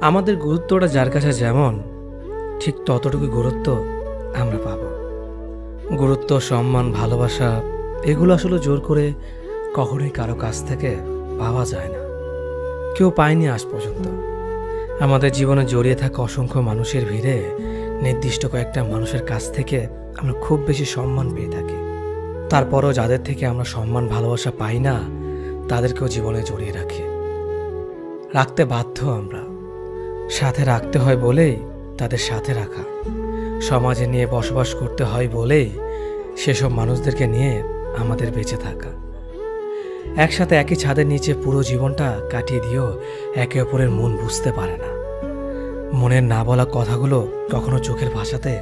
আমাদের গুরুত্বটা যার কাছে যেমন, ঠিক ততটুকু গুরুত্ব আমরা পাব। গুরুত্ব, সম্মান, ভালোবাসা এগুলো আসলে জোর করে কখনোই কারো কাছ থেকে পাওয়া যায় না। কেউ পায়নি আজ পর্যন্ত। আমাদের জীবনে জড়িয়ে থাকা অসংখ্য মানুষের ভিড়ে নির্দিষ্ট কয়েকটা মানুষের কাছ থেকে আমরা খুব বেশি সম্মান পেয়ে থাকি। তারপরও যাদের থেকে আমরা সম্মান, ভালোবাসা পাই না, তাদেরকেও জীবনে জড়িয়ে রাখি। রাখতে বাধ্য আমরা, সাথে রাখতে হয় বলেই তাদের সাথে রাখা। সমাজে নিয়ে বসবাস করতে হয় বলেই সেসব মানুষদেরকে নিয়ে আমাদের বেঁচে থাকা। একসাথে একই ছাদের নিচে পুরো জীবনটা কাটিয়ে দিয়েও একে অপরের মন বুঝতে পারে না। মনের না বলা কথাগুলো কখনো চোখের ভাষাতে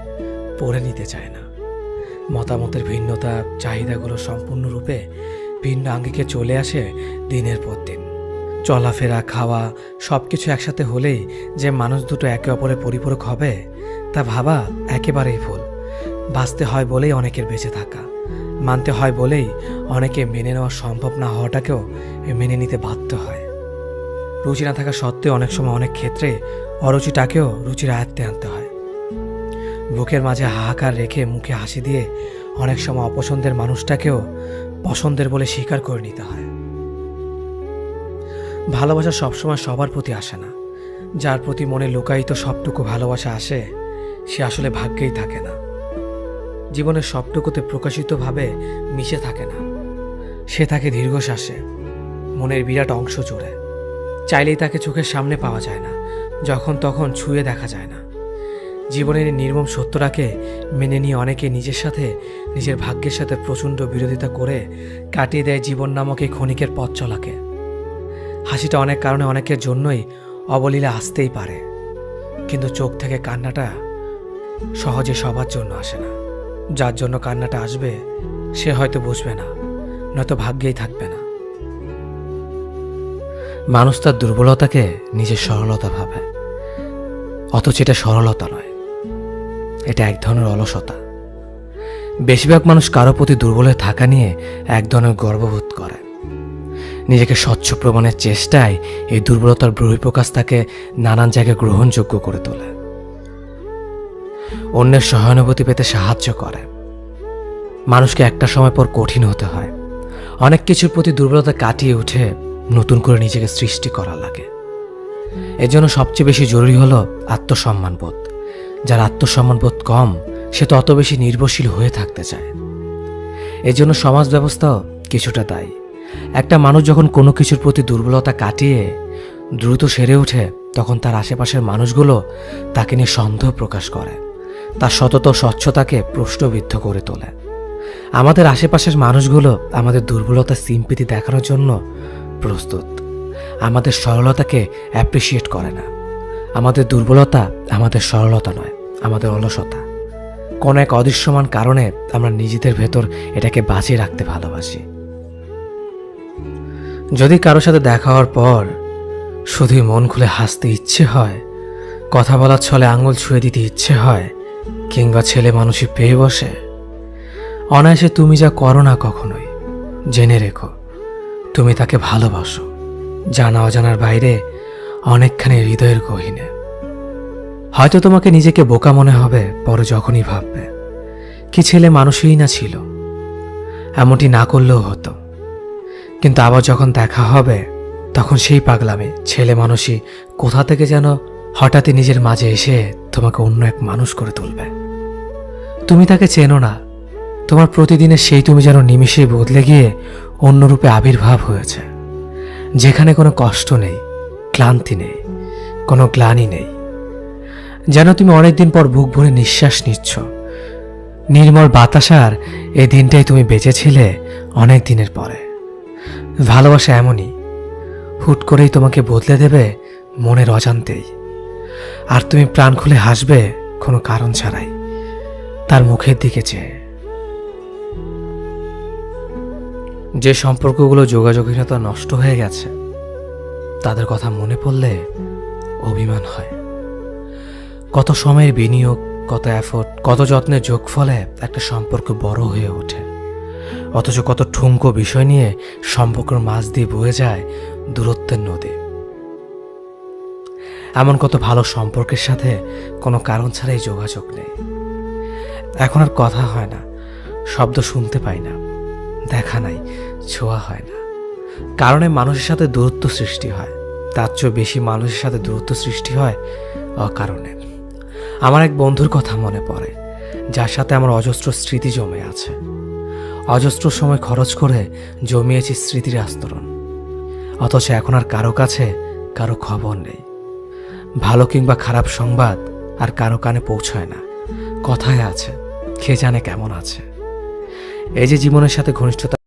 পড়ে নিতে চায় না। মতামতের ভিন্নতা, চাহিদাগুলো সম্পূর্ণরূপে ভিন্ন আঙ্গিকে চলে আসে দিনের পর দিন। চলাফেরা, খাওয়া সবকিছু একসাথে হলেই যে মানুষ দুটো একে অপরের পরিপূরক হবে তা ভাবা একেবারেই ভুল। বাঁচতে হয় বলেই অনেকের বেঁচে থাকা, মানতে হয় বলেই অনেকে মেনে নেওয়া সম্ভব না হওয়াটাকেও মেনে নিতে বাধ্য হয়। রুচি না থাকা সত্ত্বেও অনেক সময় অনেক ক্ষেত্রে অরুচিটাকেও রুচির আয়ত্তে আনতে হয়। বুকের মাঝে হাহাকার রেখে মুখে হাসি দিয়ে অনেক সময় অপছন্দের মানুষটাকেও পছন্দের বলে স্বীকার করে নিতে হয়। ভালোবাসা সবসময় সবার প্রতি আসে না। যার প্রতি মনে লুকায়িত সবটুকু ভালোবাসা আসে, সে আসলে ভাগ্যেই থাকে না। জীবনের সবটুকুতে প্রকাশিতভাবে মিশে থাকে না। সে থাকে দীর্ঘশ্বাসে, মনের বিরাট অংশ জুড়ে। চাইলেই তাকে চোখের সামনে পাওয়া যায় না, যখন তখন ছুঁয়ে দেখা যায় না। জীবনের এই নির্মম সত্যটাকে মেনে নিয়ে অনেকে নিজের সাথে, নিজের ভাগ্যের সাথে প্রচণ্ড বিরোধিতা করে কাটিয়ে দেয় জীবন নামক এই ক্ষণিকের পথ চলাকে। হাসিটা অনেক কারণে অনেকের জন্যই অবলীলা আসতেই পারে, কিন্তু চোখ থেকে কান্নাটা সহজে সবার জন্য আসে না। যার জন্য কান্নাটা আসবে সে হয়তো বুঝবে না, নয়তো ভাগ্যেই থাকবে না। মানুষ তার দুর্বলতাকে নিজের সরলতা ভাবে, অথচ এটা সরলতা নয়, এটা এক ধরনের অলসতা। বেশিরভাগ মানুষ কারো প্রতি দুর্বল হয়ে থাকা নিয়ে এক ধরনের গর্ববোধ করে। নিজেকে স্বচ্ছ প্রমাণের চেষ্টায় এই দুর্বলতার বহিঃপ্রকাশ তাকে নানান জায়গায় গ্রহণযোগ্য করে তোলে। অন্যের সহানুভূতি পেতে সাহায্য করে। মানুষকে একটা সময় পর কঠিন হতে হয়। অনেক কিছুর প্রতি দুর্বলতা কাটিয়ে উঠে নতুন করে নিজেকে সৃষ্টি করা লাগে। এর জন্য সবচেয়ে বেশি জরুরি হলো আত্মসম্মানবোধ। যার আত্মসম্মানবোধ কম, সে তো অত বেশি নির্ভরশীল হয়ে থাকতে চায়। এর জন্য সমাজ ব্যবস্থাও কিছুটা দায়ী। একটা মানুষ যখন কোনো কিছুর প্রতি দুর্বলতা কাটিয়ে দ্রুত সেরে ওঠে, তখন তার আশেপাশের মানুষগুলো তাকে নিয়ে সন্দেহ প্রকাশ করে, তার সততা ও স্বচ্ছতাকে প্রশ্নবিদ্ধ করে তোলে। আমাদের আশেপাশের মানুষগুলো আমাদের দুর্বলতার সিম্পিতি দেখানোর জন্য প্রস্তুত। আমাদের সরলতাকে অ্যাপ্রিসিয়েট করে না। আমাদের দুর্বলতা আমাদের সরলতা নয়, আমাদের অলসতা। কোনো এক অদৃশ্যমান কারণে আমরা নিজেদের ভেতর এটাকে বাঁচিয়ে রাখতে ভালোবাসি। যদি কারোর সাথে দেখা হওয়ার পর শুধুই মন খুলে হাসতে ইচ্ছে হয়, কথা বলার ছলে আঙুল ছুঁয়ে দিতে ইচ্ছে হয়, কিংবা ছেলে মানুষই পেয়ে বসে, অনায়াসে তুমি যা করো না কখনোই, জেনে রেখো তুমি তাকে ভালোবাসো, জানা অজানার বাইরে অনেকখানি হৃদয়ের গহীনে। হয়তো তোমাকে নিজেকে বোকা মনে হবে পরে যখনই ভাববে কি ছেলে মানুষই না ছিল, এমনটি না করলেও হতো। কিন্তু আবার যখন দেখা হবে, তখন সেই পাগলামে ছেলে মানুষই কোথা থেকে যেন হঠাৎই নিজের মাঝে এসে তোমাকে অন্য এক মানুষ করে তুলবে। তুমি তাকে চেনো না, তোমার প্রতিদিনের সেই তুমি যেন নিমিষেই বদলে গিয়ে অন্য রূপে আবির্ভাব হয়েছে, যেখানে কোনো কষ্ট নেই, ক্লান্তি নেই, কোনো গ্লানি নেই। যেন তুমি অনেকদিন পর বুক ভরে নিঃশ্বাস নিচ্ছ। নির্মল বাতাসার এই দিনটাই তুমি বেঁচেছিলে অনেক দিনের পরে। ভালোবাসা এমনই, হুট করেই তোমাকে বদলে দেবে মনের অজান্তেই। আর তুমি প্রাণ খুলে হাসবে কোনো কারণ ছাড়াই, তার মুখের দিকে চেয়ে। যে সম্পর্কগুলো যোগাযোগহীনতা নষ্ট হয়ে গেছে, তাদের কথা মনে পড়লে অভিমান হয়। কত সময়ের বিনিয়োগ, কত এফোর্ট, কত যত্নের যোগফলে একটা সম্পর্ক বড় হয়ে ওঠে, অথচ কত ঠুনকো বিষয় নিয়ে সম্পর্কের মাঝ দিয়ে বয়ে যায় দূরত্বের নদী। এমন কত ভালো সম্পর্কের সাথে কোনো কারণ ছাড়াই যোগাযোগ নেই। এখন আর কথা হয় না, শব্দ শুনতে পাই না, দেখা নাই, ছোঁয়া হয় না। কারণে মানুষের সাথে দূরত্ব সৃষ্টি হয়, তার চেয়েও বেশি মানুষের সাথে দূরত্ব সৃষ্টি হয় অকারণে। আমার এক বন্ধুর কথা মনে পড়ে, যার সাথে আমার অজস্র স্মৃতি জমে আছে। অজস্র সময় খরচ করে জমিয়েছি স্মৃতির আস্তরণ, অথচ এখন আর কারো কাছে কারো খবর নেই। ভালো কিংবা খারাপ সংবাদ আর কারো কানে পৌঁছায় না। কথায় আছে, কে জানে কেমন আছে। এই যে জীবনের সাথে ঘনিষ্ঠতা